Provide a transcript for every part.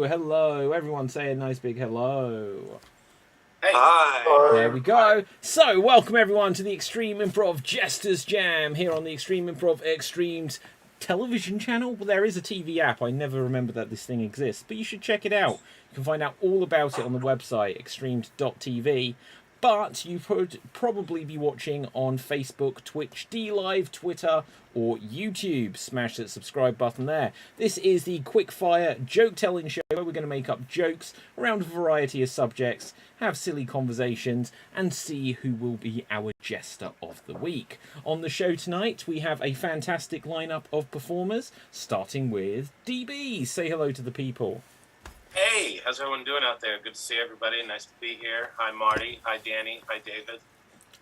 Hello, everyone say a nice big hello. Hey. Hi. There we go. So, welcome everyone to the Extreme Improv Jesters Jam here on the Extreme Improv Xstreamed television channel. Well, there is a TV app. I never remembered that this thing exists, but you should check it out. You can find out all about it on the website, extremed.tv. But you could probably be watching on Facebook, Twitch, D-Live, Twitter, or YouTube. Smash that subscribe button there. This is the quick-fire joke-telling show where we're going to make up jokes around a variety of subjects, have silly conversations, and see who will be our jester of the week. On the show tonight, we have a fantastic lineup of performers, starting with DB. Say hello to the people. Hey, how's everyone doing out there? Good to see everybody. Nice to be here. Hi, Marty. Hi, Danny. Hi, David.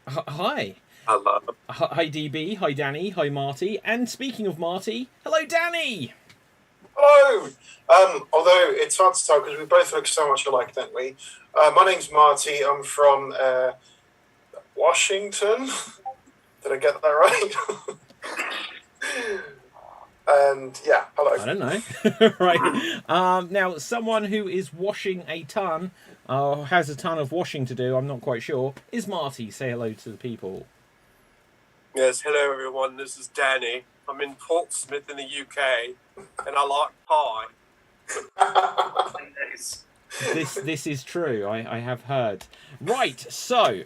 Hi. Hello. Hi, DB. Hi, Danny. Hi, Marty. And speaking of Marty, hello, Danny. Hello. Although it's hard to tell because we both look so much alike, don't we? My name's Marty. I'm from Washington. Did I get that right? And yeah, hello. I don't know. Right. Now, someone who is washing a ton, has a ton of washing to do, I'm not quite sure, is Marty. Say hello to the people. Yes, hello everyone, this is Danny. I'm in Portsmouth in the UK, and I like pie. Nice. This is true. I have heard. Right, so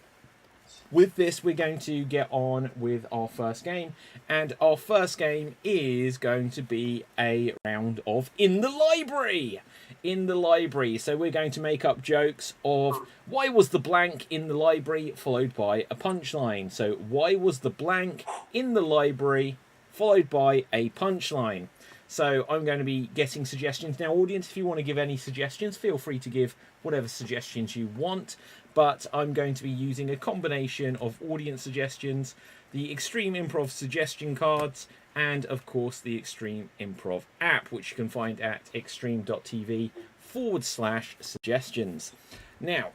with this, we're going to get on with our first game. And our first game is going to be a round of In the Library. In the Library. So we're going to make up jokes of why was the blank in the library, followed by a punchline. So why was the blank in the library, followed by a punchline. So I'm going to be getting suggestions. Now, audience, if you want to give any suggestions, feel free to give whatever suggestions you want. But I'm going to be using a combination of audience suggestions, the Extreme Improv suggestion cards, and of course the Extreme Improv app, which you can find at extreme.tv/suggestions. Now,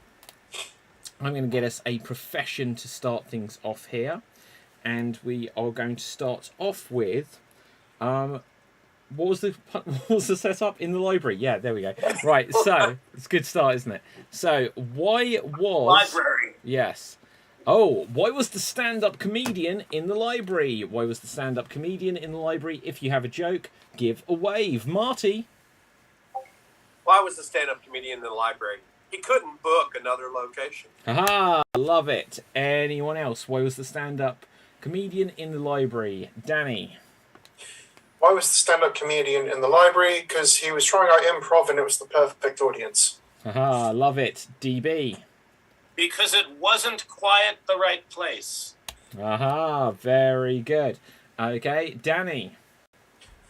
I'm going to get us a profession to start things off here. And we are going to start off with... what was the setup? In the library? Yeah, there we go. Right, so it's a good start, isn't it? So why was Library? Yes. Oh, why was the stand-up comedian in the library? Why was the stand-up comedian in the library? If you have a joke, give a wave. Marty. Why was the stand-up comedian in the library? He couldn't book another location. Aha, love it. Anyone else? Why was the stand-up comedian in the library? Danny. Why was the stand-up comedian in the library? Because he was trying out improv and it was the perfect audience. Aha, love it. DB. Because it wasn't quite the right place. Aha, very good. Okay, Danny.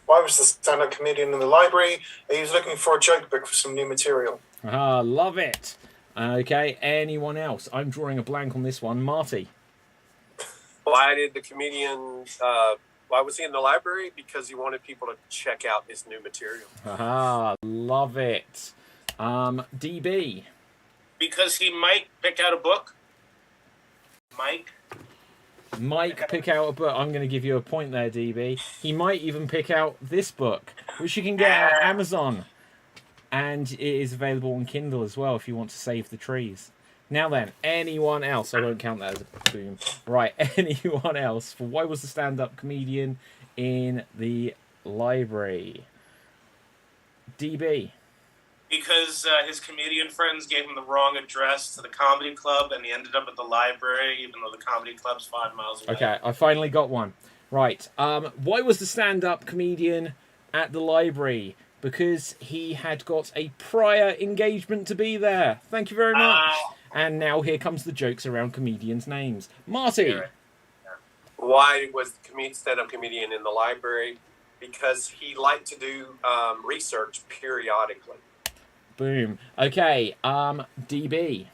Why was the stand-up comedian in the library? He was looking for a joke book for some new material. Ah, love it. Okay, anyone else? I'm drawing a blank on this one. Marty. Why did the comedian... why was he in the library? Because he wanted people to check out his new material. Ah, love it. DB. Because he might pick out a book. Mike pick out a book. I'm going to give you a point there, DB. He might even pick out this book, which you can get at Amazon. And it is available on Kindle as well if you want to save the trees. Now then, anyone else? I won't count that as a boom. Right, anyone else? For why was the stand-up comedian in the library? DB. Because his comedian friends gave him the wrong address to the comedy club, and he ended up at the library, even though the comedy club's 5 miles away. Okay, I finally got one. Right, why was the stand-up comedian at the library? Because he had got a prior engagement to be there. Thank you very much. And now here comes the jokes around comedians' names. Marty. Why was the stand-up comedian in the library? Because he liked to do research periodically. Boom. Okay, DB.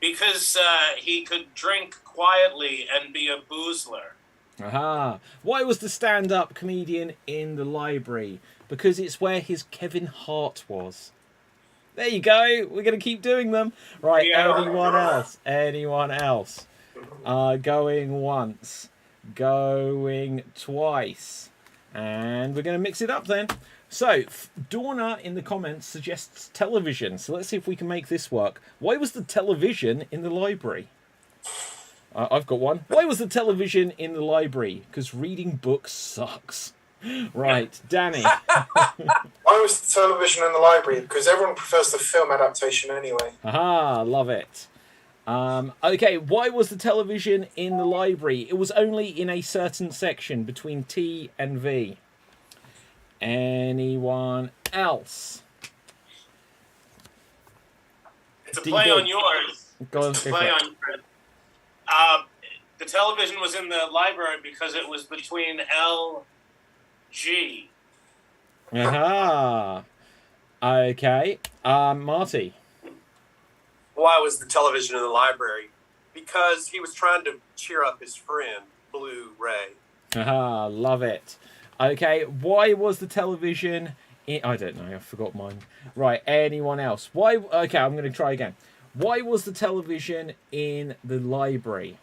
Because he could drink quietly and be a boozler. Aha. Why was the stand-up comedian in the library? Because it's where his Kevin Hart was. There you go. We're going to keep doing them. Right, Yeah. anyone else? Anyone else? Going once. Going twice. And we're going to mix it up then. So, Dorna in the comments suggests television. So let's see if we can make this work. Why was the television in the library? I've got one. Why was the television in the library? Because reading books sucks. Right, Danny. Why was the television in the library? Because everyone prefers the film adaptation anyway. Aha, love it. Okay, why was the television in the library? It was only in a certain section between T and V. Anyone else? It's a play on yours. Go on, it's a play on yours. The television was in the library because it was between L, G. Aha. Okay. Marty. Why was the television in the library? Because he was trying to cheer up his friend, Blue Ray. Aha, love it. Okay, why was the television in... I don't know, I forgot mine. Right, anyone else? Why... Okay, I'm going to try again. Why was the television in the library?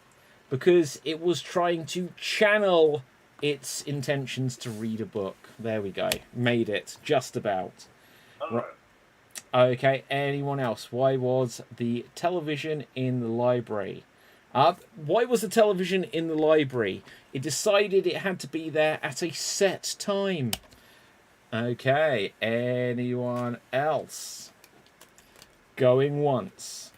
Because it was trying to channel its intentions to read a book. There we go. Made it. Just about. Right. Okay, anyone else? Why was the television in the library? Why was the television in the library? It decided it had to be there at a set time. Okay, anyone else? Going once.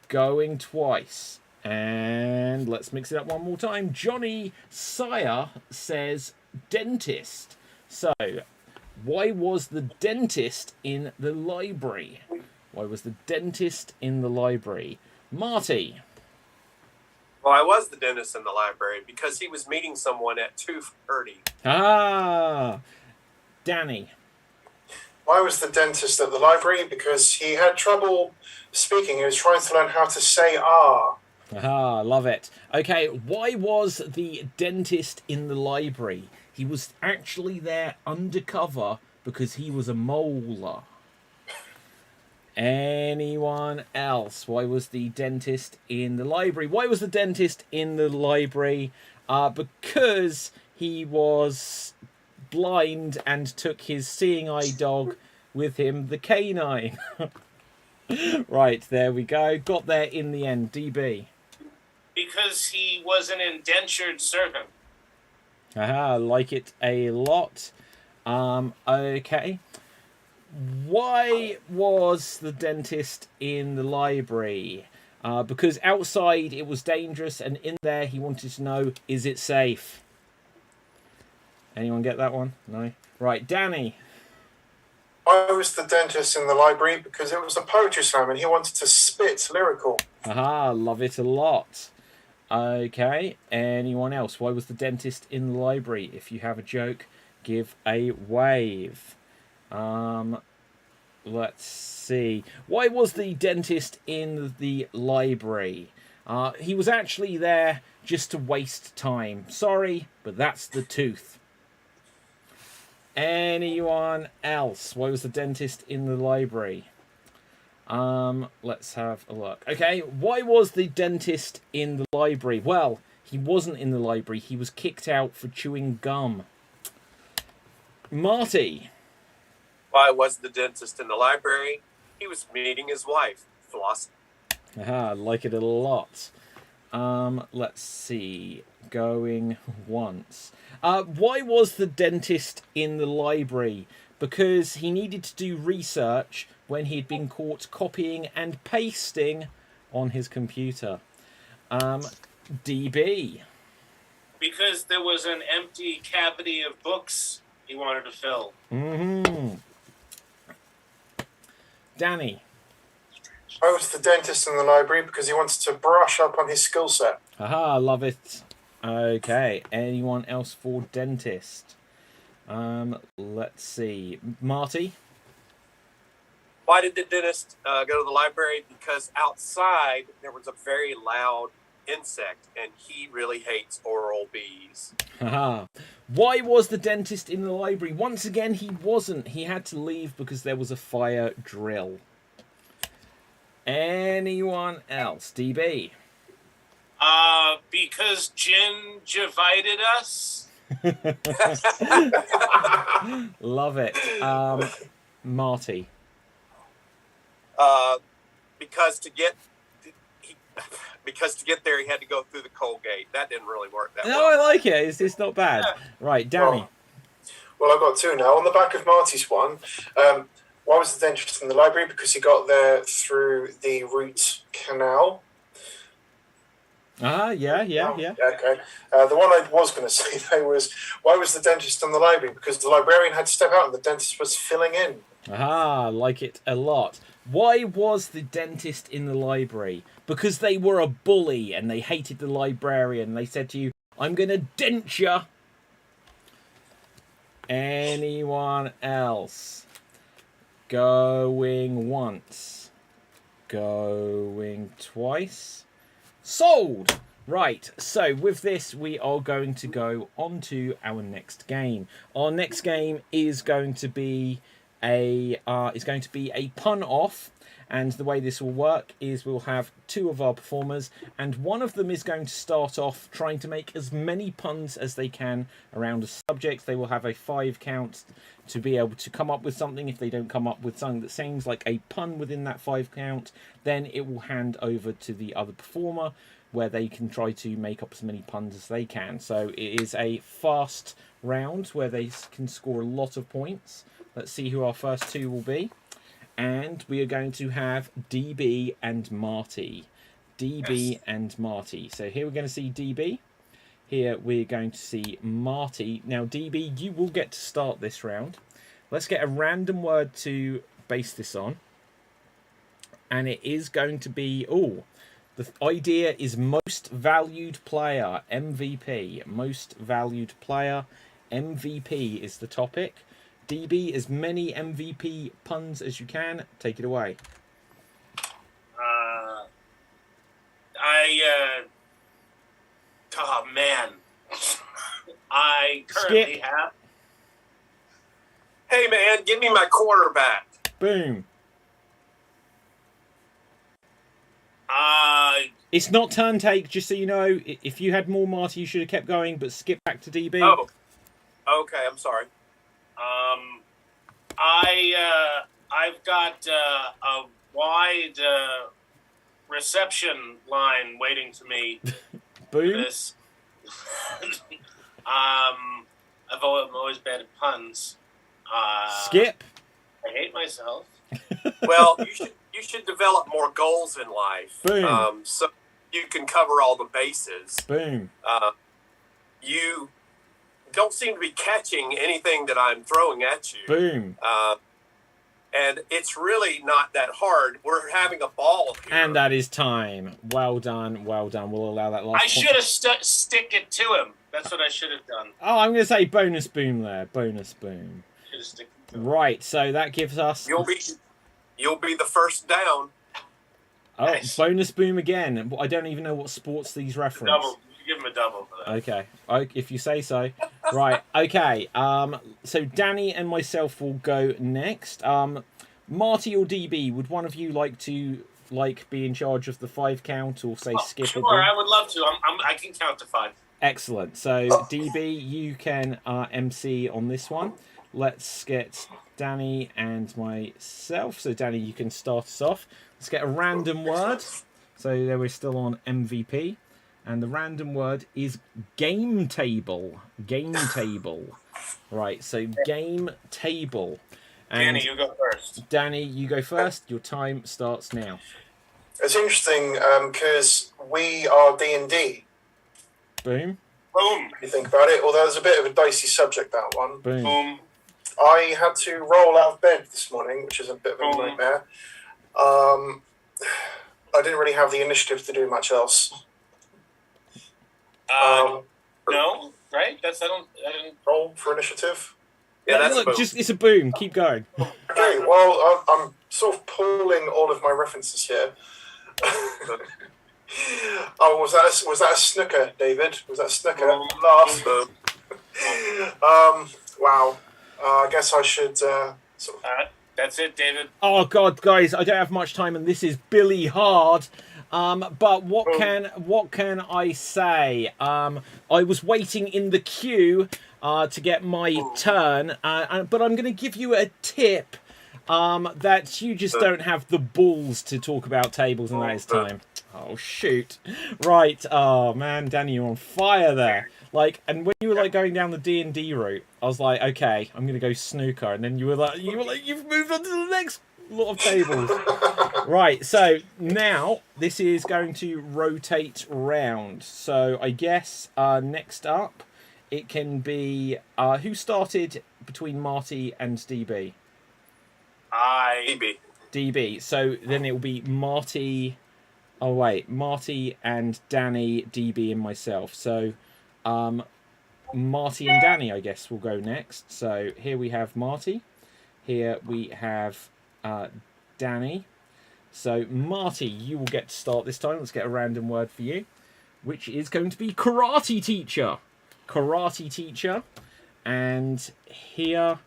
Going twice. And let's mix it up one more time. Johnny Sire says dentist. So, why was the dentist in the library? Why was the dentist in the library? Marty. Well, I was the dentist in the library because he was meeting someone at 2:30. Ah, Danny. Why was the dentist at the library? Because he had trouble speaking. He was trying to learn how to say ah. Ah, love it. Okay, why was the dentist in the library? He was actually there undercover because he was a molar. Anyone else? Why was the dentist in the library? Why was the dentist in the library? Because he was blind and took his seeing eye dog with him, the canine. Right, there we go. Got there in the end. DB. Because he was an indentured servant. Aha, like it a lot. Okay. Why was the dentist in the library? Because outside it was dangerous, and in there he wanted to know, is it safe? Anyone get that one? No? Right, Danny. Why was the dentist in the library? Because it was a poetry slam and he wanted to spit lyrical. Aha, love it a lot. Okay, anyone else? Why was the dentist in the library? If you have a joke, give a wave. Let's see. Why was the dentist in the library? He was actually there just to waste time. Sorry, but that's the tooth. Anyone else? Why was the dentist in the library? Let's have a look. Okay, why was the dentist in the library? Well, he wasn't in the library. He was kicked out for chewing gum. Marty. Why was the dentist in the library? He was meeting his wife, Flossie. Aha, like it a lot. Let's see. Going once. Why was the dentist in the library? Because he needed to do research when he'd been caught copying and pasting on his computer. DB. Because there was an empty cavity of books he wanted to fill. Mm-hmm. Danny. Why was the dentist in the library? Because he wanted to brush up on his skill set. Haha, love it. Okay, anyone else for dentist? Let's see. Marty? Why did the dentist go to the library? Because outside there was a very loud insect, and he really hates oral bees. Haha. Why was the dentist in the library? Once again, he wasn't. He had to leave because there was a fire drill. Anyone else? DB? Because Jin divided us. Love it. Marty. Because to get there, he had to go through the coal gate. That didn't really work that No, well. I like it. It's not bad. Yeah. Right, Danny. Well, I've got two now. On the back of Marty's one, why was the dentist in the library? Because he got there through the root canal. Yeah. Okay. The one I was going to say, though, was why was the dentist in the library? Because the librarian had to step out and the dentist was filling in. Like it a lot. Why was the dentist in the library? Because they were a bully and they hated the librarian. They said to you, I'm going to dent ya. Anyone else? Going once. Going twice. Sold! Right, so with this, we are going to go on to our next game. Our next game is going to be a pun off, and the way this will work is we'll have two of our performers, and one of them is going to start off trying to make as many puns as they can around a subject. They will have a 5 count to be able to come up with something. If they don't come up with something that seems like a pun within that 5 count, then it will hand over to the other performer, where they can try to make up as many puns as they can. So it is a fast round where they can score a lot of points. Let's see who our first two will be. And we are going to have DB and Marty. DB and Marty. So here we're going to see DB. Here we're going to see Marty. Now, DB, you will get to start this round. Let's get a random word to base this on. And it is going to be... the idea is most valued player, MVP. Most valued player, MVP is the topic. DB, as many MVP puns as you can. Take it away. Oh, man. I currently have... Hey, man, give me my quarterback. Boom. It's not turn take, just so you know. If you had more, Marty, you should have kept going, but skip back to DB. Oh, okay, I'm sorry. I've got a wide reception line waiting to me. Boom. For this. I'm always bad at puns. Skip. I hate myself. Well, you should develop more goals in life. Boom. So you can cover all the bases. Boom. You don't seem to be catching anything that I'm throwing at you. Boom. And it's really not that hard. We're having a ball here. And that is time. Well done. Well done. We'll allow that last I should have stick it to him. That's what I should have done. Oh, I'm going to say bonus boom there. Bonus boom. Should have stick it to him. Right, so that gives us... You'll be the first down. Oh, Nice. Bonus boom again. I don't even know what sports these reference. Double. You give him a double for that. Okay, if you say so. Right, okay. So Danny and myself will go next. Marty or DB, would one of you like to be in charge of the 5 count, or say skip? Sure, or I would love to. I can count to 5. Excellent. So DB, you can MC on this one. Let's get Danny and myself. So Danny, you can start us off. Let's get a random word. So there we're still on MVP. And the random word is game table. Game table. Right, so game table. And Danny, you go first. Danny, you go first. Your time starts now. It's interesting because we are D&D. Boom. Boom. If you think about it, although it's a bit of a dicey subject, that one. Boom. Boom. I had to roll out of bed this morning, which is a bit of a nightmare. I didn't really have the initiative to do much else. No, right? I didn't Roll for initiative. Yeah, that's Look, boom. it's a boom. Keep going. Okay, well, I'm sort of pulling all of my references here. Oh, was that a snooker, David? Was that a snooker? Laugh. Wow. I guess I should That's it, David. Oh, God, guys, I don't have much time, and this is Billy Hard. But what can I say? I was waiting in the queue to get my turn, but I'm going to give you a tip that you just don't have the balls to talk about tables, and that is time. Oh shoot! Right. Oh man, Danny, you're on fire there. Like, and when you were like going down the D&D route, I was like, okay, I'm going to go snooker, and then you were like, you've moved on to the next lot of tables. Right, so now this is going to rotate round. So I guess next up it can be who started between Marty and DB? DB. So then it will be Marty. Oh wait, Marty and Danny, DB, and myself. So Marty and Danny, I guess, will go next. So here we have Marty. Here we have Danny. So Marty, you will get to start this time. Let's get a random word for you, which is going to be karate teacher. Karate teacher. And here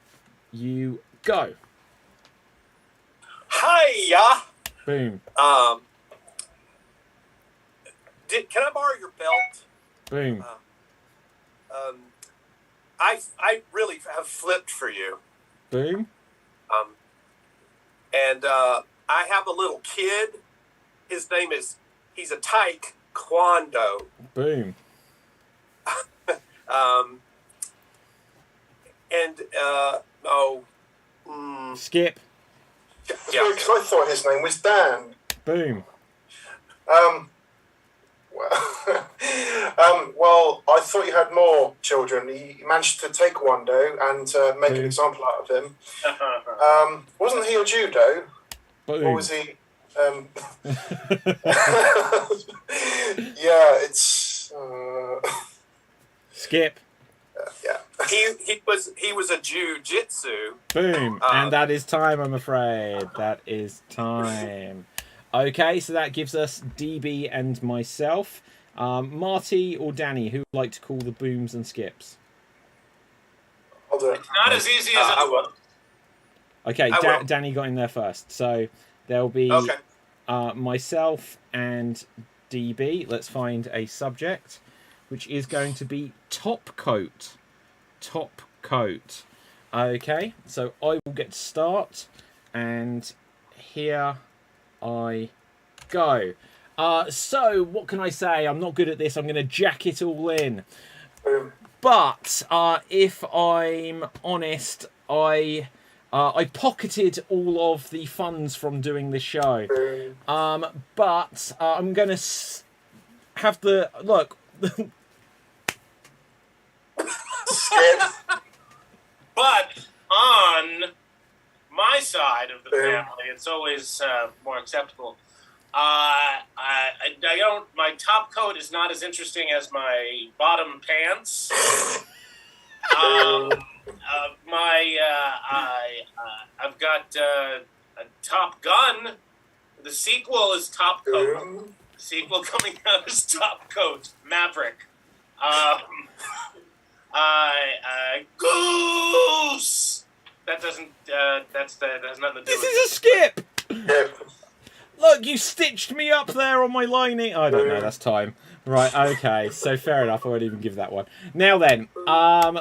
you go. Hiya! Boom. Can I borrow your belt? Boom. I really have flipped for you. Boom. And I have a little kid. His name he's a taekwondo. Boom. Skip. Yeah, because I thought his name was Dan. Boom. Well, I thought you had more children. You managed to take Wando and make an example out of him. Wasn't he a judo? Boom. Or was he? Yeah, it's. Skip. Yeah. He was a jiu-jitsu. Boom. And that is time, I'm afraid. That is time. Okay, so that gives us DB and myself. Marty or Danny, who would like to call the booms and skips? I'll do it. It's not as easy as I would. Okay, Danny got in there first. So there'll be myself and DB. Let's find a subject, which is going to be top coat. Top coat. Okay, so I will get to start, and here I go. So what can I say? I'm not good at this. I'm going to jack it all in. But if I'm honest, I pocketed all of the funds from doing this show. But I'm going to have the look. But on my side of the family, it's always more acceptable. I don't. My top coat is not as interesting as my bottom pants. I've got a Top Gun. The sequel is Top Coat. The sequel coming out is Top Coat Maverick. Goose. That doesn't. That has nothing to do. This with is a skip. Look, you stitched me up there on my lining. I don't know. That's time. Right. Okay. So fair enough. I won't even give that one. Now then,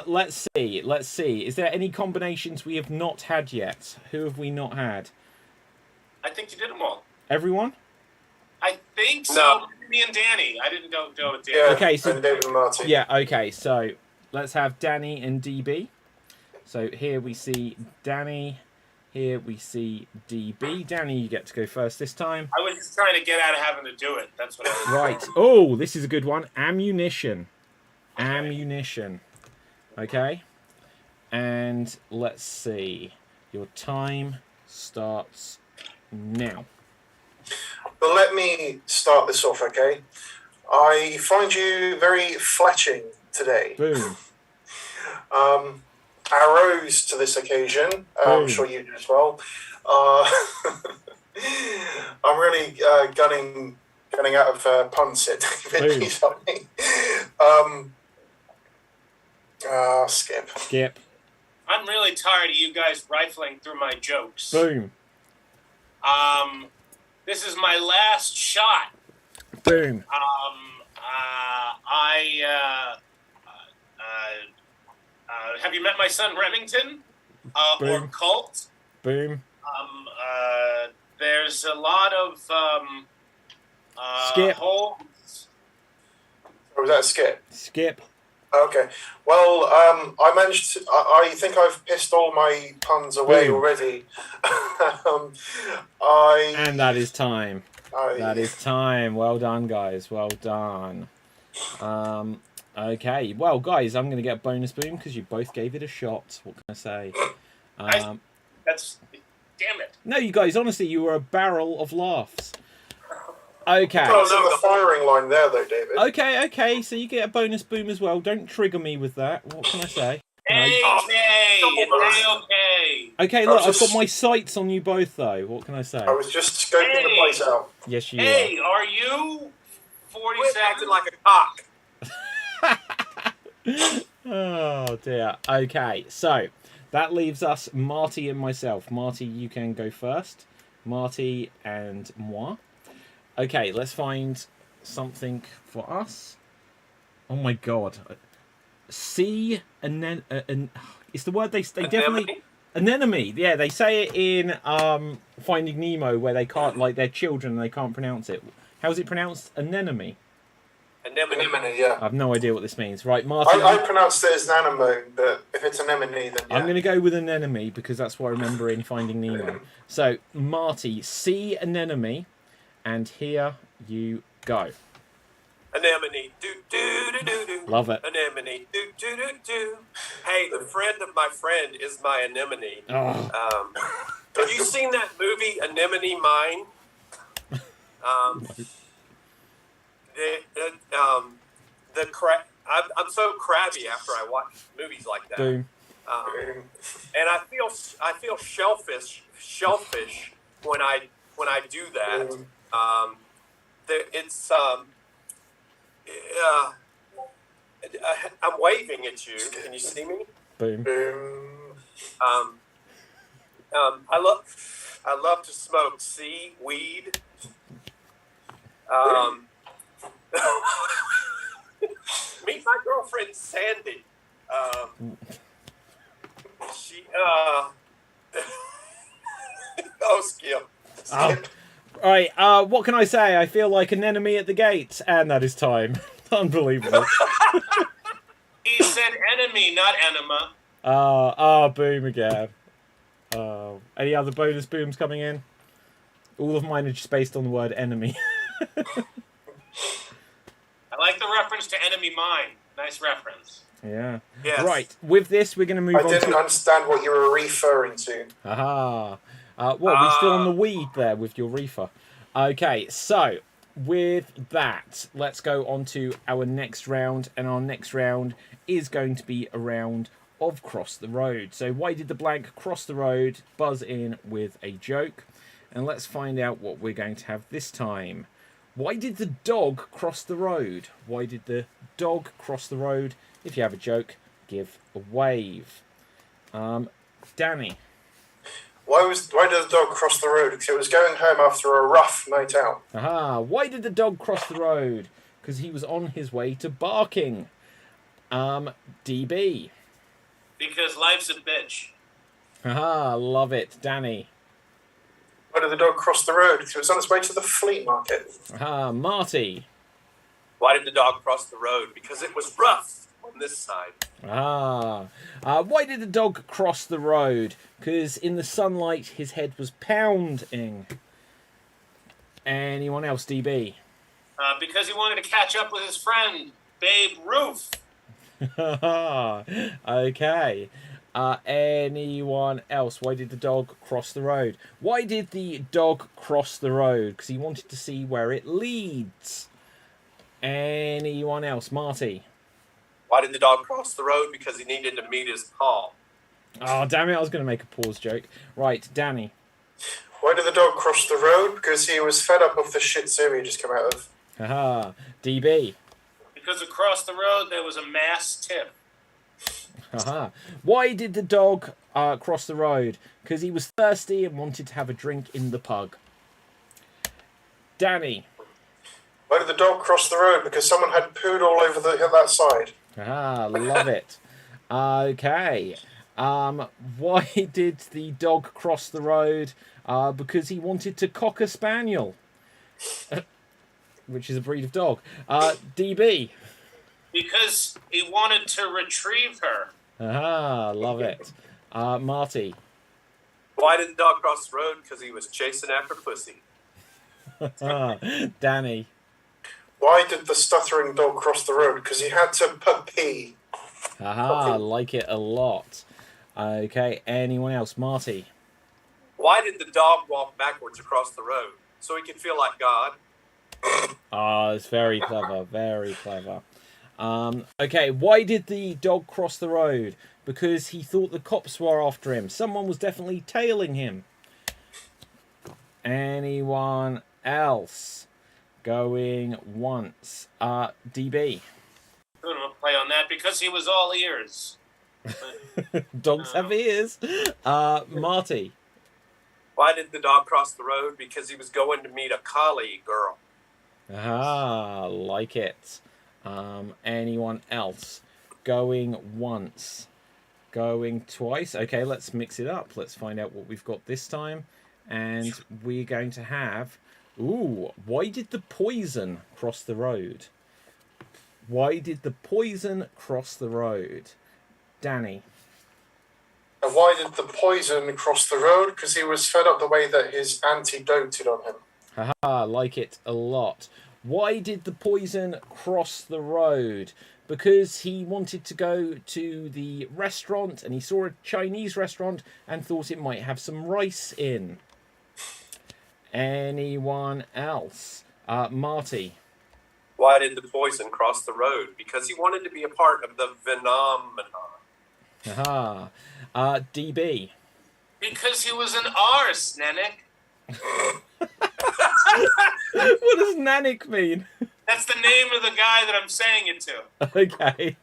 let's see. Let's see. Is there any combinations we have not had yet? Who have we not had? I think you did them all. Everyone? I think so. No. Me and Danny. I didn't go with Danny. Yeah, Okay, so- and David and Marty. Yeah. Okay. So let's have Danny and DB. So here we see Danny. Here we see DB. Danny, you get to go first this time. I was just trying to get out of having to do it. That's what I was. Right. Oh, this is a good one. Ammunition. Ammunition. Okay. And let's see. Your time starts now. But let me start this off, okay? I find you very fletching today. Boom. Arrows to this occasion. I'm sure you do as well. I'm really gunning out of puns here, David. Please help me. Skip. Skip. I'm really tired of you guys rifling through my jokes. Boom. This is my last shot Boom. Have you met my son Remington? Or Boom. Colt? Boom. There's a lot of Skip. holes. Or was that a skip? Skip. Okay. Well, I managed to. I think I've pissed all my puns away Boom. already. And that is time. That is time. Well done, guys. Well done. Okay. Well, guys, I'm going to get a bonus boom because you both gave it a shot. What can I say? That's... Damn it. No, you guys, honestly, you were a barrel of laughs. Okay. I was on the firing line there, though, David. Okay. So you get a bonus boom as well. Don't trigger me with that. What can I say? Okay. Okay, look, I've got my sights on you both, though. What can I say? I was just scoping the place out. Yes, you Hey, are you 40 Quit seconds? acting like a cock. Oh, dear. Okay, so that leaves us Marty and myself. Marty, you can go first. Marty and moi. Okay, let's find something for us. Oh, my God. See, and then... it's the word they definitely... Anemone. Yeah, they say it in Finding Nemo where they can't, like, they're children and they can't pronounce it. How's it pronounced? Anemone. Anemone, yeah. I have no idea what this means. Right, Martin. I pronounced it as anemone, but if it's anemone, then yeah. I'm going to go with anemone because that's what I remember in Finding Nemo. So, Marty, see anemone, and here you go. Anemone, do do do do do. Love it. Anemone, do do do do. Hey, the friend of my friend is my anemone. Oh. Have you seen that movie, Anemone Mine? I'm so crabby after I watch movies like that. Boom. And I feel shellfish when I do that. I'm waving at you. Can you see me? Boom. I love to smoke weed. Meet my girlfriend Sandy. She Skip. Oh. All right. What can I say? I feel like an enemy at the gate, and that is time. Unbelievable. He said enemy, not enema. Boom again. Any other bonus booms coming in? All of mine are just based on the word enemy. I like the reference to enemy mine. Nice reference. Yeah. Yes. Right. With this, we're going to move on I didn't understand what you were referring to. Aha. We're still on the weed there with your reefer. Okay, so with that, let's go on to our next round. And our next round is going to be a round of Cross the Road. So why did the blank cross the road? Buzz in with a joke. And let's find out what we're going to have this time. Why did the dog cross the road? Why did the dog cross the road? If you have a joke, give a wave. Danny. Why did the dog cross the road? Because it was going home after a rough night out. Aha. Why did the dog cross the road? Because he was on his way to barking. DB. Because life's a bitch. Aha. Love it. Danny. Why did the dog cross the road? Because it was on its way to the flea market. Aha. Marty. Why did the dog cross the road? Because it was rough on this side. Why did the dog cross the road? Because in the sunlight his head was pounding. Anyone else, DB? Because he wanted to catch up with his friend, Babe Ruth. Okay. Anyone else? Why did the dog cross the road? Why did the dog cross the road? Because he wanted to see where it leads. Anyone else? Marty? Why did the dog cross the road? Because he needed to meet his paw. Oh, damn it. I was going to make a pause joke. Right, Danny. Why did the dog cross the road? Because he was fed up of the shit zoo he just come out of. Aha. DB. Because across the road there was a mass tip. Aha. Why did the dog cross the road? Because he was thirsty and wanted to have a drink in the pub. Danny. Why did the dog cross the road? Because someone had pooed all over that side. Ah, love it. Okay. Why did the dog cross the road? Because he wanted to cock a spaniel, which is a breed of dog. DB. Because he wanted to retrieve her. Ah, love it. Marty. Why did the dog cross the road? Because he was chasing after pussy. Danny. Why did the stuttering dog cross the road? Because he had to pee. Haha, like it a lot. Okay, anyone else? Marty. Why did the dog walk backwards across the road? So he could feel like God. It's very clever, very clever. Okay, why did the dog cross the road? Because he thought the cops were after him. Someone was definitely tailing him. Anyone else? Going once. DB. I'm going to play on that because he was all ears. Dogs have ears. Marty. Why did the dog cross the road? Because he was going to meet a colleague girl. Ah, like it. Anyone else? Going once. Going twice. Okay, let's mix it up. Let's find out what we've got this time. And we're going to have... Ooh, why did the poison cross the road? Why did the poison cross the road? Danny. And why did the poison cross the road? Because he was fed up the way that his auntie doted on him. Haha, like it a lot. Why did the poison cross the road? Because he wanted to go to the restaurant and he saw a Chinese restaurant and thought it might have some rice in. Anyone else? Marty. Why did the poison cross the road? Because he wanted to be a part of the phenomenon. Haha. DB. Because he was an arse, Nanik. What does Nanik mean? That's the name of the guy that I'm saying it to. Okay.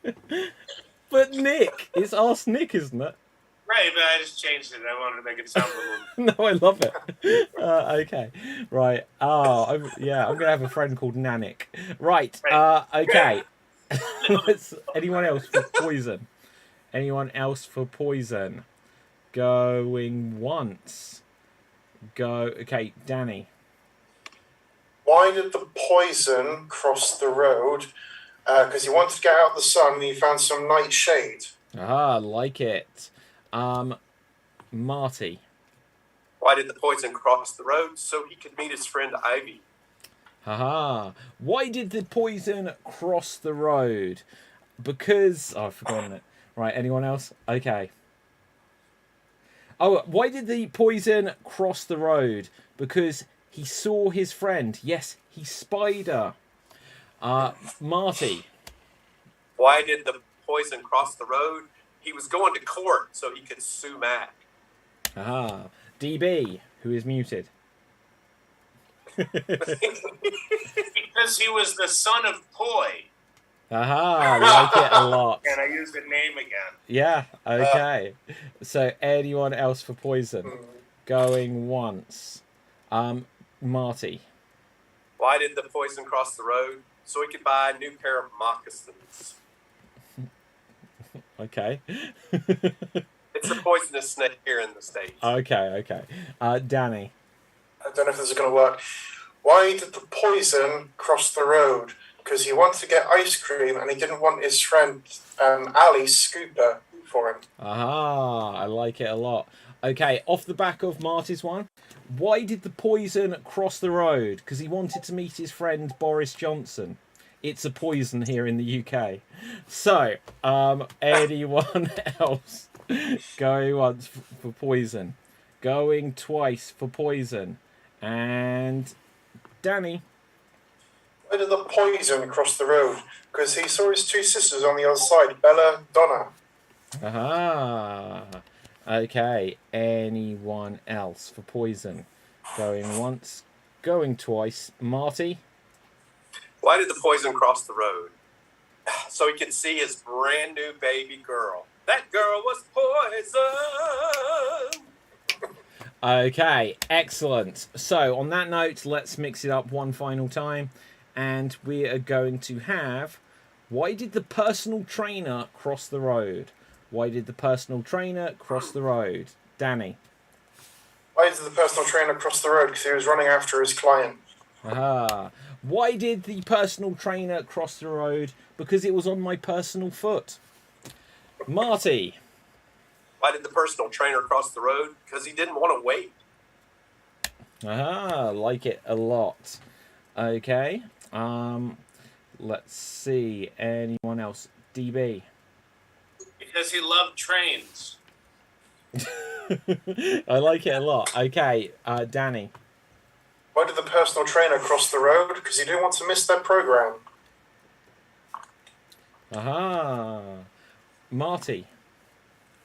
But Nick. It's Arse Nick, isn't it? Right, but I just changed it. I wanted to make it sound a little... No, I love it. Okay. Right. Oh, I'm going to have a friend called Nanik. Right. Okay. Anyone else for poison? Anyone else for poison? Going once. Okay, Danny. Why did the poison cross the road? Because he wanted to get out of the sun and he found some nightshade. Ah, like it. Marty. Why did the poison cross the road? So he could meet his friend Ivy. Haha. Why did the poison cross the road? Because... Oh, I've forgotten it. Right, anyone else? Okay. Oh, why did the poison cross the road? Because he saw his friend. Yes, he spied her. Marty. Why did the poison cross the road? He was going to court so he could sue Mac. Aha. DB, who is muted. Because he was the son of Poi. Aha, like it a lot. And I used the name again. Yeah, okay. So, anyone else for poison? Going once. Marty. Why did the poison cross the road? So he could buy a new pair of moccasins. Okay. It's a poisonous snake here in the States. Okay. Danny. I don't know if this is going to work. Why did the poison cross the road? Because he wanted to get ice cream and he didn't want his friend Ali scooper for him. Aha, I like it a lot. Okay, off the back of Marty's one. Why did the poison cross the road? Because he wanted to meet his friend Boris Johnson. It's a poison here in the UK. So, anyone else? Going once for poison. Going twice for poison. And Danny. Why did the poison cross the road? Because he saw his two sisters on the other side, Bella, Donna. Aha. Okay, anyone else for poison? Going once, going twice. Marty? Why did the poison cross the road? So he could see his brand new baby girl. That girl was poison! Okay, excellent. So, on that note, let's mix it up one final time. and we are going to have, why did the personal trainer cross the road? Why did the personal trainer cross the road? Danny. Why did the personal trainer cross the road? Because he was running after his client. Aha. Why did the personal trainer cross the road? Because it was on my personal foot. Marty. Why did the personal trainer cross the road? Because he didn't want to wait. Aha, like it a lot. Okay. Let's see. Anyone else? DB. Because he loved trains. I like it a lot. Okay, Danny. Why did the personal trainer cross the road? Because he didn't want to miss their program. Aha. Marty.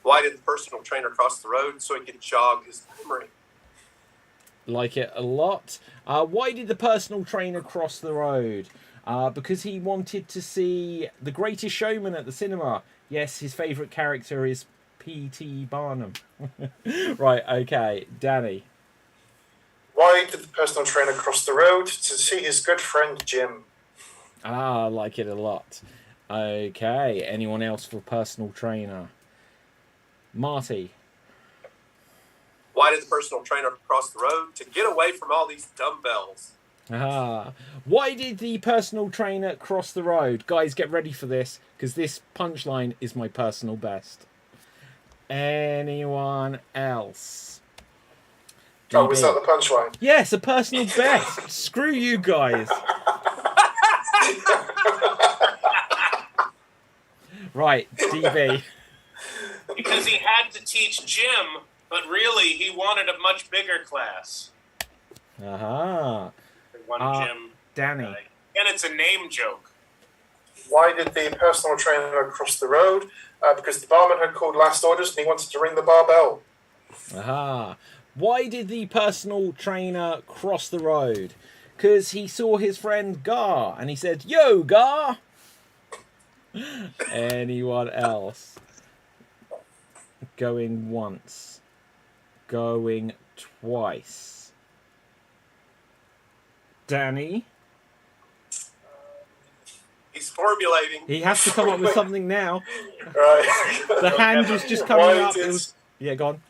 Why did the personal trainer cross the road? So he could jog his memory. Like it a lot. Why did the personal trainer cross the road? Because he wanted to see The Greatest Showman at the cinema. Yes, his favourite character is P.T. Barnum. Right, okay. Danny. Why did the personal trainer cross the road? To see his good friend Jim. I like it a lot. Okay, anyone else for personal trainer? Marty. Why did the personal trainer cross the road? To get away from all these dumbbells. Why did the personal trainer cross the road? Guys, get ready for this, because this punchline is my personal best. Anyone else? Oh, was that the punchline? Yes, a personal best. Screw you guys. Right, DB. Because he had to teach Jim, but really he wanted a much bigger class. Aha. One Jim. Danny. And it's a name joke. Why did the personal trainer cross the road? Because the barman had called last orders and he wanted to ring the bar bell. Aha. Why did the personal trainer cross the road? Because he saw his friend Gar and he said, "Yo, Gar!" Anyone else? Going once. Going twice. Danny? He's formulating. He has to come up with something now. Right. The hand was just coming up. It was... Yeah, go on.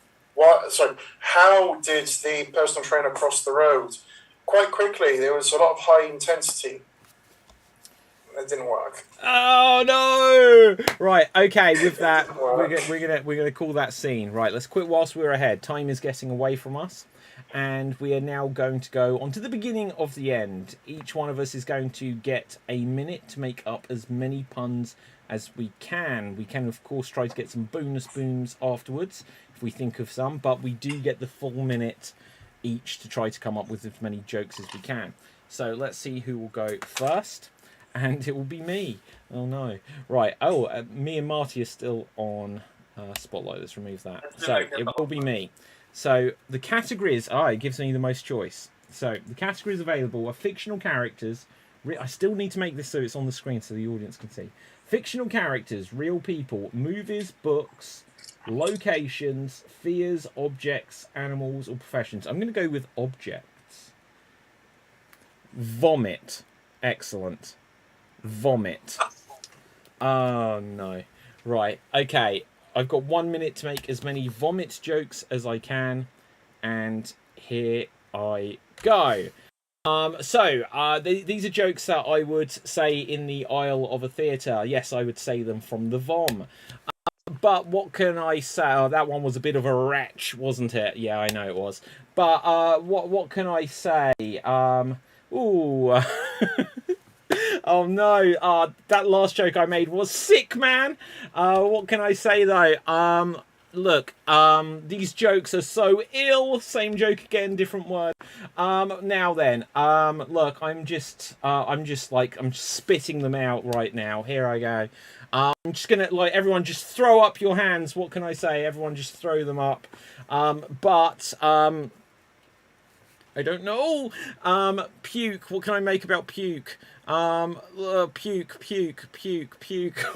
How did the personal trainer cross the road? Quite quickly. There was a lot of high intensity. That didn't work. Oh no! Right, okay. With that, we're gonna call that scene. Right, let's quit whilst we're ahead. Time is getting away from us, and we are now going to go on to the beginning of the end. Each one of us is going to get a minute to make up as many puns as we can. We can, of course, try to get some bonus booms afterwards if we think of some, but we do get the full minute each to try to come up with as many jokes as we can. So let's see who will go first. And it will be me. Oh no. Right. Oh, me and Marty are still on Spotlight. Let's remove that. So it will be me. So the categories. It gives me the most choice. So the categories available are fictional characters. I still need to make this so it's on the screen so the audience can see. Fictional characters, real people, movies, books, locations, fears, objects, animals, or professions. I'm going to go with objects. Vomit. Excellent. Vomit. Oh no. Right, okay. I've got 1 minute to make as many vomit jokes as I can, and here I go. These are jokes that I would say in the aisle of a theatre. Yes, I would say them from the vom. But what can I say? Oh, that one was a bit of a wretch, wasn't it? Yeah, I know it was. But what can I say? Ooh. Oh no, that last joke I made was sick, man. What can I say though? Look, these jokes are so ill. Same joke again, different word. Now then, look, I'm just spitting them out right now. Here I go. I'm just gonna, everyone just throw up your hands. What can I say? Everyone just throw them up. I don't know. Puke. What can I make about puke? Puke.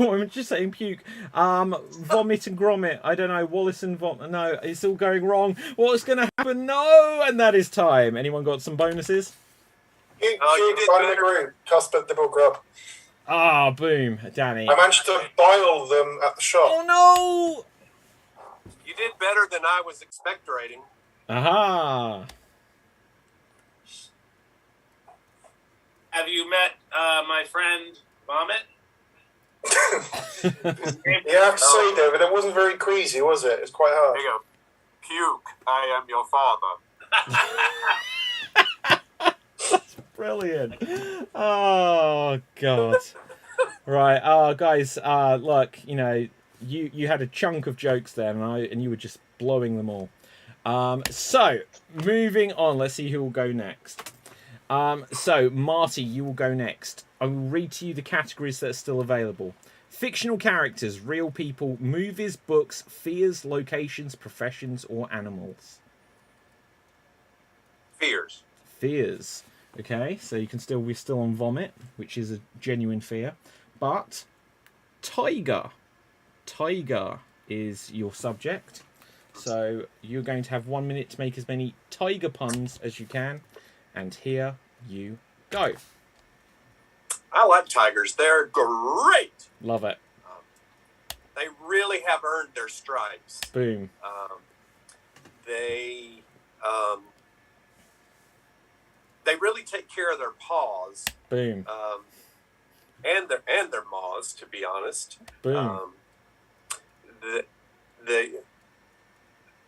I'm just saying puke. Vomit and grommet. I don't know. Wallace and vomit. No, it's all going wrong. What's going to happen? No! And that is time. Anyone got some bonuses? You did find better. the group. Cuthbert Dibble Grub. Ah, boom, Danny. I managed to boil them at the shop. Oh no! You did better than I was expectorating. Aha! Have you met my friend Vomit? You have to say, David, it wasn't very queasy, was it? It's quite hard. There you go. Puke, I am your father. Brilliant. Oh god. Right. Oh guys, look, you had a chunk of jokes there and you were just blowing them all. So moving on, let's see who will go next. So Marty, you will go next. I will read to you the categories that are still available. Fictional characters, real people, movies, books, fears, locations, professions, or animals. Fears. Fears. Okay, so we're still on vomit, which is a genuine fear. But tiger. Tiger is your subject. So you're going to have 1 minute to make as many tiger puns as you can. And here you go. I like tigers. They're great. Love it. They really have earned their stripes. Boom. They really take care of their paws. Boom. And their maws, to be honest. Boom.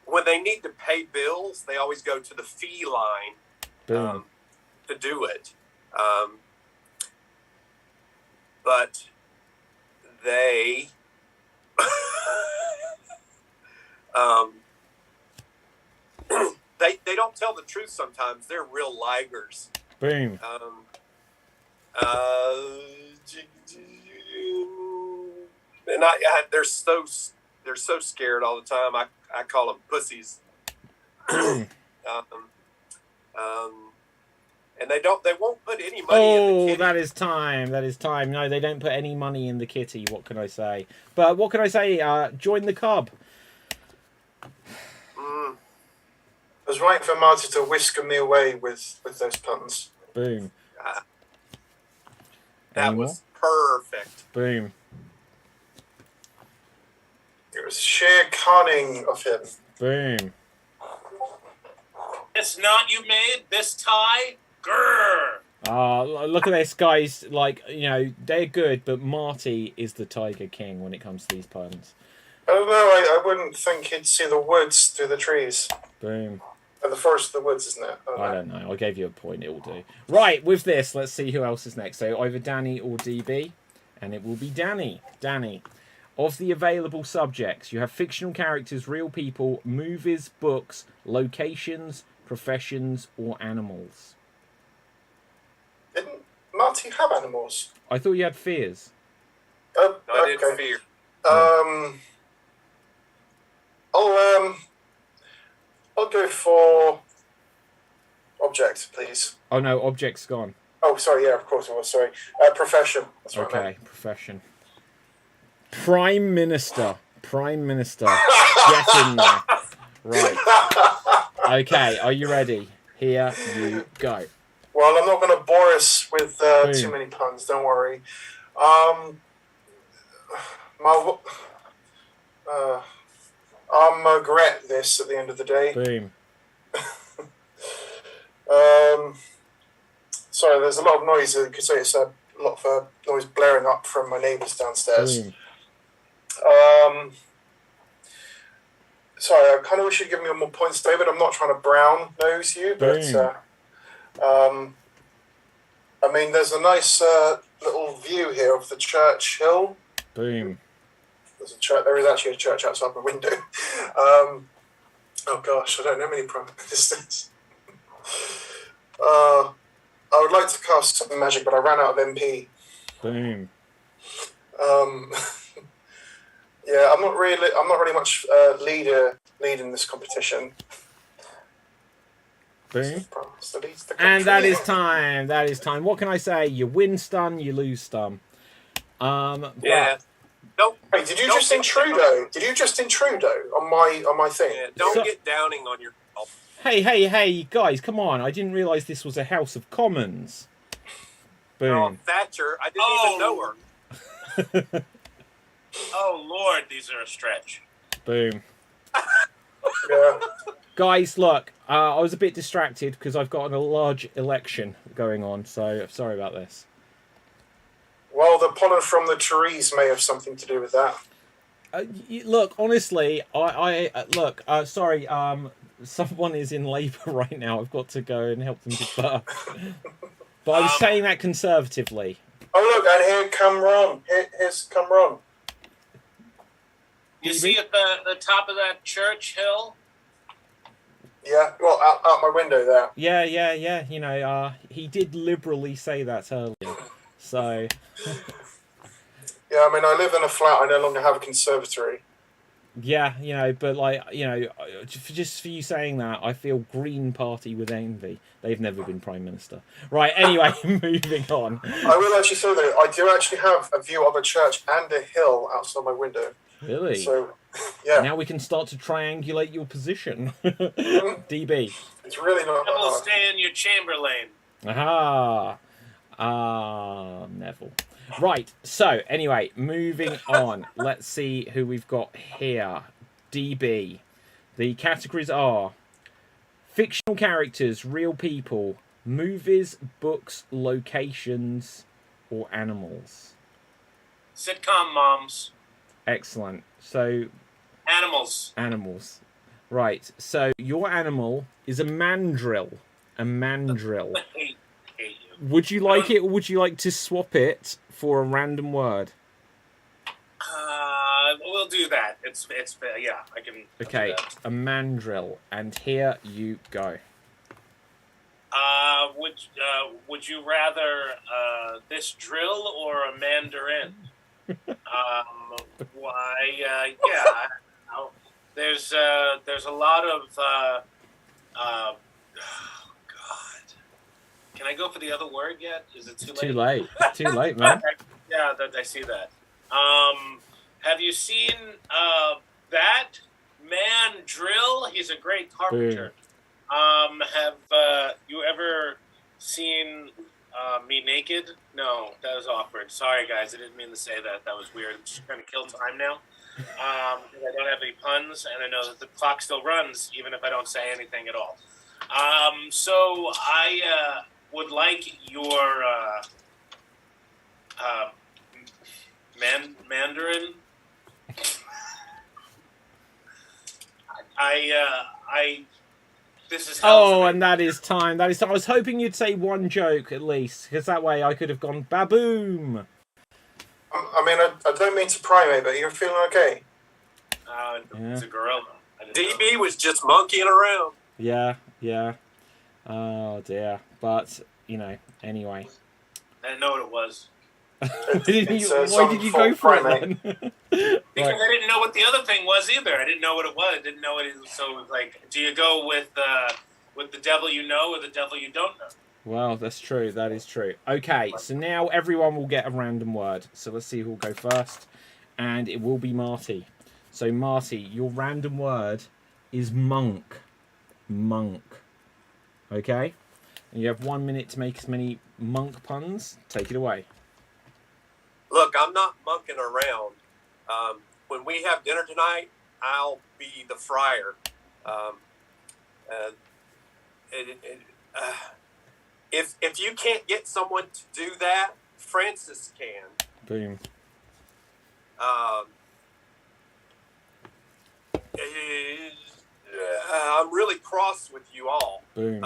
When they need to pay bills, they always go to the feline Boom. to do it. But they they don't tell the truth sometimes. They're real ligers. Boom. And they're so scared all the time. I call them pussies. And they won't put any money in the kitty. That is time. That is time. No, they don't put any money in the kitty. What can I say? But what can I say? Join the cub. I was waiting for Marty to whisker me away with those puns. Boom. That was perfect. Boom. It was sheer cunning of him. Boom. This knot you made, this tie, grrr. Look at this, guys. Like, they're good, but Marty is the Tiger King when it comes to these puns. I don't know, I wouldn't think he'd see the woods through the trees. Boom. The forest of the woods, isn't it? I don't know. I gave you a point. It will do. Right, with this, let's see who else is next. So either Danny or DB, and it will be Danny. Danny. Of the available subjects, you have fictional characters, real people, movies, books, locations, professions, or animals. Didn't Marty have animals? I thought you had fears. No, I didn't fear. I'll go for object, please. Oh no, object's gone. Oh, sorry. Yeah, of course it was. Sorry. Profession. That's what I meant. Okay, profession. Prime Minister. Prime Minister. Get in there. Right. Okay, are you ready? Here you go. Well, I'm not going to bore us with too many puns. Don't worry. I'll regret this at the end of the day. Boom. Sorry, there's a lot of noise. You could say it's a lot of noise blaring up from my neighbours downstairs. Boom. Sorry, I kind of wish you'd give me more points, David. I'm not trying to brown nose you, but I mean, there's a nice little view here of the church hill. Boom. There's a church. There is actually a church outside my window. Oh gosh, I don't know many prime ministers. I would like to cast some magic, but I ran out of MP. Boom. Yeah, I'm not really much leading this competition. Boom. And that is time. That is time. What can I say? You win stun, you lose stun. Yeah. Nope. Wait, did you just intrude though? Did you just intrude though on my thing? Yeah, don't get downing on your. Hey, guys, come on. I didn't realise this was a House of Commons. Boom. Oh, Thatcher. I didn't even know her. Oh, Lord, these are a stretch. Boom. Yeah. Guys, look, I was a bit distracted because I've got a large election going on, so sorry about this. Well, the pollen from the trees may have something to do with that. Look, honestly, look, sorry, someone is in labour right now. I've got to go and help them give birth. But I was saying that conservatively. Oh, look, and here come Ron. Here's come Ron. You see at the top of that church hill? Yeah, well, out my window there. Yeah. You know, he did liberally say that earlier. So... Yeah, I mean, I live in a flat. I no longer have a conservatory. Yeah, you know, but like, you know, just for you saying that, I feel Green Party with envy. They've never been Prime Minister. Right, anyway, moving on. I will actually say that I do actually have a view of a church and a hill outside my window. Really? So, yeah. Now we can start to triangulate your position. DB. It's really not Neville, hard. stay in your Chamberlain. Aha. Neville. Right, so anyway, moving on. Let's see who we've got here. DB. The categories are fictional characters, real people, movies, books, locations, or animals. Sitcom moms. Excellent. So, Animals. animals. Right, so your animal is a mandrill. A mandrill. I hate you. Would you like it, or would you like to swap it for a random word? We'll do that. It's yeah, I can. Okay, do that. a mandrill, and here you go. Would you rather this drill or a mandarin? Why? Yeah. There's a lot of. Oh God. Can I go for the other word yet? Is it too late? Too late. Too late, man. Yeah, I see that. Have you seen that man drill? He's a great carpenter. Have you ever seen me naked? No, that was awkward. Sorry, guys. I didn't mean to say that. That was weird. I'm just trying to kill time now. I don't have any puns, and I know that the clock still runs, even if I don't say anything at all. So I would like your Mandarin. This is Oh, and that is time. That is time. I was hoping you'd say one joke at least, because that way I could have gone baboom. I mean, I don't mean to primate, but you're feeling okay? It's a gorilla. DB was just monkeying around. Yeah. Oh dear. But you know, anyway. I didn't know what it was. Why did you go for it then? Because I didn't know what the other thing was either. I didn't know what it was. I didn't know what it was. So it was like, do you go with the devil you know or the devil you don't know? Well, that's true. That is true. Okay, so now everyone will get a random word. So let's see who will go first. And it will be Marty. So Marty, your random word is monk. Monk. Okay? And you have 1 minute to make as many monk puns. Take it away. Look, I'm not monkeying around. When we have dinner tonight, I'll be the friar. If you can't get someone to do that, Francis can. Boom. I'm really cross with you all. Boom.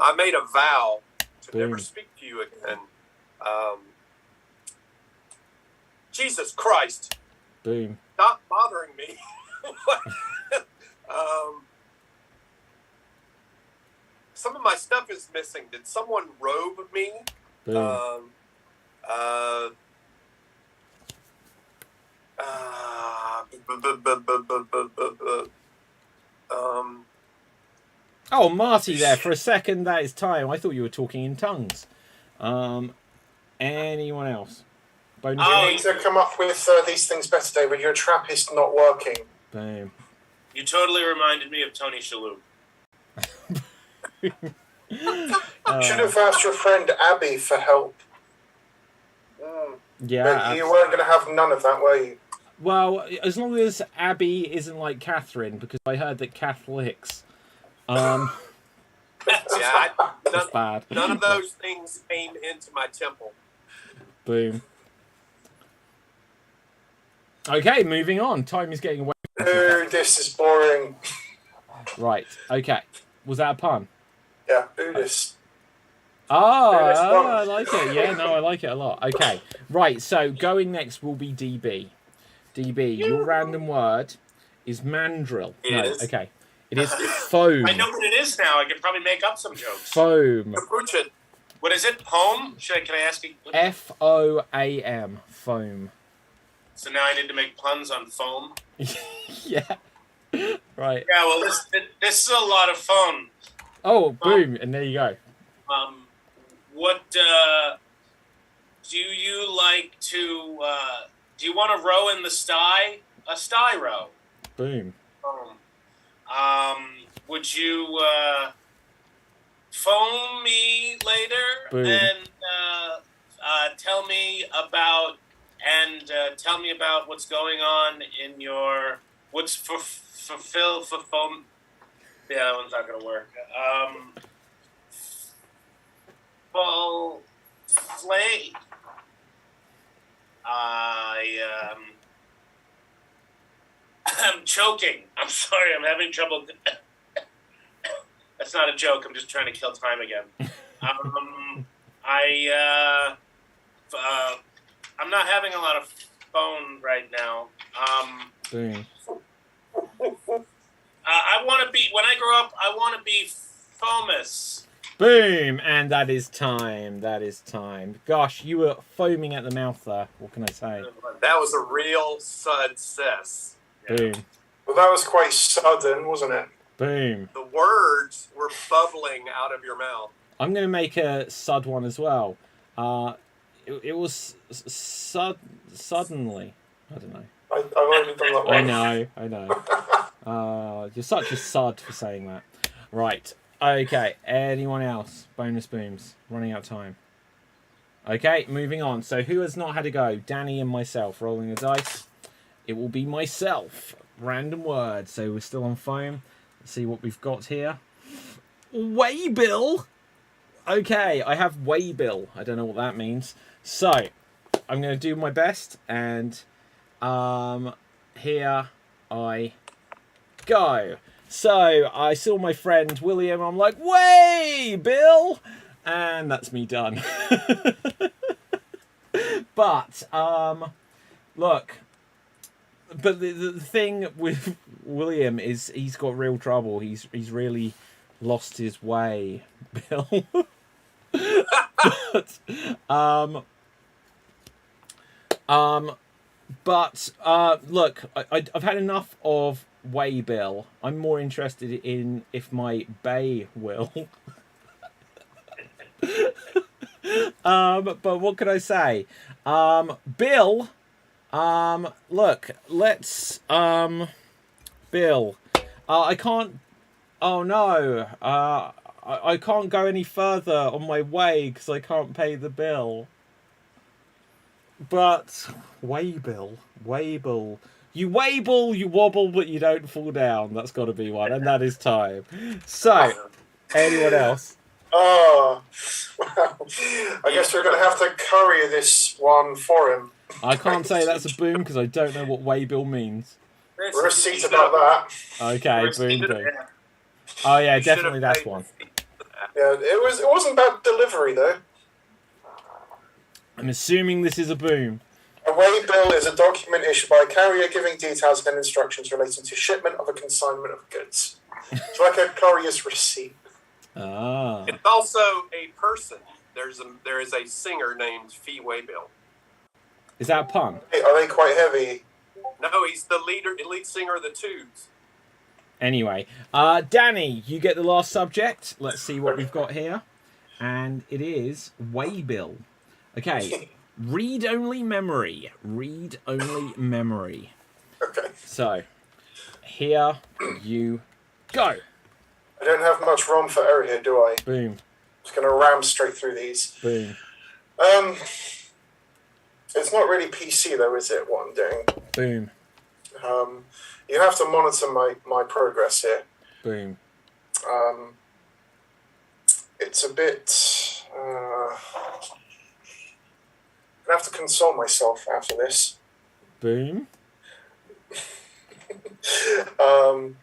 I made a vow to Boom. never speak to you again. Jesus Christ. Boom. Stop bothering me. Some of my stuff is missing. Did someone robe me? Boom. Oh, Marty there. For a second, that is time. I thought you were talking in tongues. Anyone else? Bonus. You need to come up with these things better, David. Your trap is not working. Boom. You totally reminded me of Tony Shalhoub. You should have asked your friend Abby for help. Yeah. But you weren't going to have none of that, were you? Well, as long as Abby isn't like Catherine, because I heard that Catholics, Yeah, that's bad. none of those things came into my temple. Boom. Okay, moving on. Time is getting away. Ooh, this is boring. Right. Okay. Was that a pun? Yeah, Buddhist. Oh, Buddhist pun. I like it. Yeah, no, I like it a lot. Okay. Right. So going next will be DB. DB, your random word is mandrill. It is. Okay. It is foam. I know what it is now. I could probably make up some jokes. Foam. Capuchin. What is it? Home? Can I ask you? FOAM. Foam. So now I need to make puns on foam. Yeah. Right. Yeah. Well, this is a lot of foam. Oh, boom, and there you go. What do you like to? Do you want to row in the sty? A sty row. Boom. Would you phone me later Boom. and tell me about what's going on in your what's fulfill for phone? Yeah, that one's not gonna work. Full slay. I'm choking. I'm sorry. I'm having trouble. That's not a joke. I'm just trying to kill time again. I'm not having a lot of phone right now. Boom. I want to be, when I grow up, I want to be famous. Boom! And that is time. That is time. Gosh, you were foaming at the mouth there. What can I say? That was a real success. Boom. Well, that was quite sudden, wasn't it? Boom. The words were bubbling out of your mouth. I'm going to make a sud one as well. It was suddenly. I don't know. I've already done that one. I know. You're such a sod for saying that. Right. Okay. Anyone else? Bonus booms. Running out of time. Okay, moving on. So who has not had a go? Danny and myself. Rolling the dice. It will be myself. Random word. So we're still on foam. Let's see what we've got here. Waybill. Okay, I have waybill. I don't know what that means. So I'm going to do my best, and here I go. So I saw my friend William. I'm like, "Way, Bill," and that's me done. But look. But the thing with William is he's got real trouble. He's really lost his way, Bill. But look, I've had enough of way, Bill. I'm more interested in if my bay will. But what can I say? Bill. Look, let's, Bill, I can't, oh no, I can't go any further on my way because I can't pay the bill. But, Waybill, you wabble, you wobble, but you don't fall down. That's got to be one, and that is time. So, anyone else? Oh, well, I guess we're going to have to courier this one for him. I can't say that's a boom because I don't know what waybill means. Receipt about that. Okay, boom. Oh yeah, definitely that's one. Yeah, it wasn't bad delivery though. I'm assuming this is a boom. A waybill is a document issued by a carrier giving details and instructions relating to shipment of a consignment of goods. It's like a courier's receipt. Ah. It's also a person. There is a singer named Fee Waybill. Is that a pun? Hey, are they quite heavy? No, he's the lead singer of the Tubes. Anyway, Danny, you get the last subject. Let's see what we've got here. And it is waybill. Okay, Read-only memory. Read-only memory. Okay. So, here you go. I don't have much room for error here, do I? Boom. Just going to ram straight through these. Boom. It's not really PC though, is it? What I'm doing. Boom. You have to monitor my progress here. Boom. It's a bit. I have to console myself after this. Boom. I'm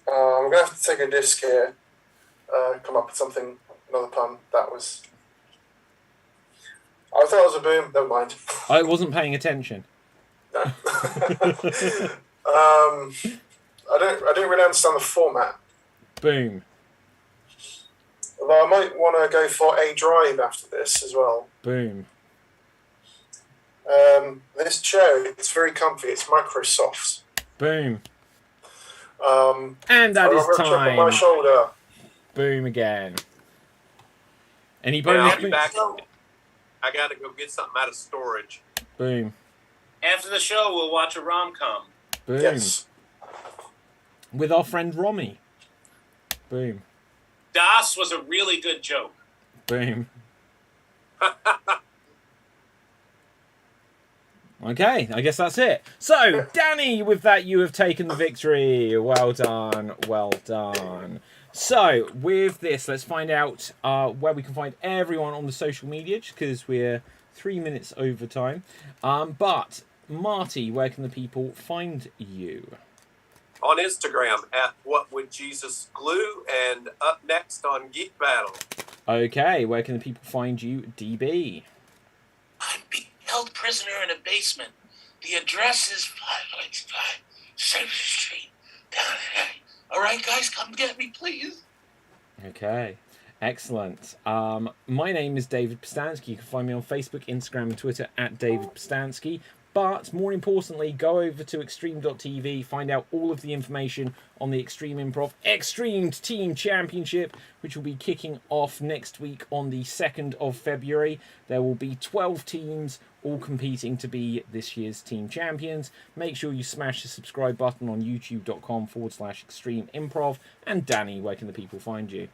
gonna have to take a disc here. Come up with something. Another pun. That was. I thought it was a boom. Never mind. I wasn't paying attention. No. I don't really understand the format. Boom. Although I might want to go for a drive after this as well. Boom. This chair, it's very comfy. It's Microsoft's. Boom. And that I've is got a chip on my time. shoulder. Boom again. Any Yeah, bonus I'll be points? back. I got to go get something out of storage. Boom. After the show, we'll watch a rom-com. Boom. Yes. With our friend Romy. Boom. Das was a really good joke. Boom. Okay, I guess that's it. So, Danny, with that, you have taken the victory. Well done. Well done. So, with this, let's find out where we can find everyone on the social media, because we're 3 minutes over time. But, Marty, where can the people find you? On Instagram at What Would Jesus Glue, and up next on Geek Battle. Okay, where can the people find you, DB? I'm being held prisoner in a basement. The address is 565 7th Street, down here. All right, guys, come get me, please. Okay, excellent. My name is David Pistansky. You can find me on Facebook, Instagram, and Twitter at David Pistansky. But more importantly, go over to Xstream.tv, find out all of the information on the Extreme Improv Xstreamed Team Championship, which will be kicking off next week on the 2nd of February. There will be 12 teams all competing to be this year's team champions. Make sure you smash the subscribe button on youtube.com/Extreme Improv. And Danny, where can the people find you?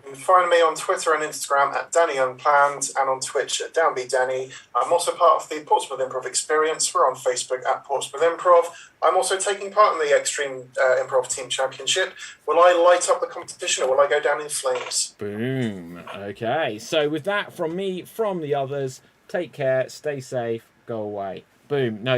You can find me on Twitter and Instagram at Danny Unplanned and on Twitch at DownBeDanny. I'm also part of the Portsmouth Improv Experience. We're on Facebook at Portsmouth Improv. I'm also taking part in the Extreme Improv Team Championship. Will I light up the competition or will I go down in flames? Boom. Okay, so with that from me, from the others, take care, stay safe, go away. Boom. No.